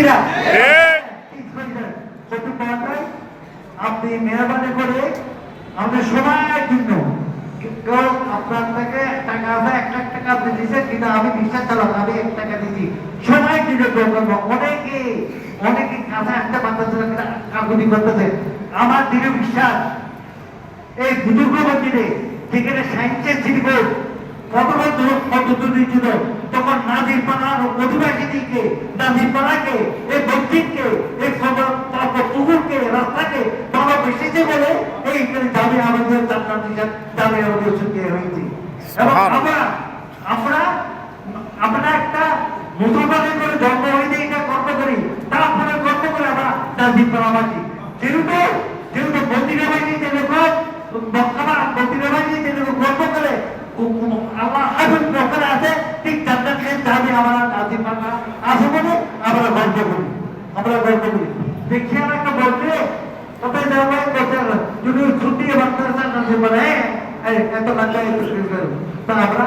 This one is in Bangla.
কিনা আপনি মেহরবানি করে আমাদের সময়ের জন্য কেউ আপনার থেকে টাকা আছে 1 লাখ টাকা আপনি দিচ্ছেন কিনা আমি বিশ্বাস চালাম আমি 1 টাকা দিচ্ছি সময়ের জন্য করবো অনেকে কাছে একটা বাচ্চা কাকুতি করতেছে আমার দৃঢ় বিশ্বাস এই বুজুর্গ মন্দিরে যেখানে সায়েন্সের শিল্প পদ্ধতি ছিল তখন নাজিরপাড়ার অধিবাসীদেরকে নাজিরপাড়াকে এই মসজিদকে এই পুকুরকে রাস্তাকে ভালোবেসেছে বলে এই দাবি আমাদের দাবি আমাদের সঙ্গে হয়েছে এবং আমরা একটা মুসলমানের করে জন্ম হইতে এটা কর্ম করি তারপরে কর্ম করে আমরা নাজিরপাড়াবাসী যেহেতু মন্দিরাবাসী যেরকম মন্দিরাবাসী যেরকম কর্ম করে আল্লাহ হাবিব ওখানে আছে ঠিক জান্নাতের দাবি আমরা নাজিরপাড়া আছে বলে আমরা গর্ব করি দেখি আর একটা বলছে কোথায় যাবো যদি ছুটি বাচ্চা নাজিরপাড়া এত বাচ্চা তা আমরা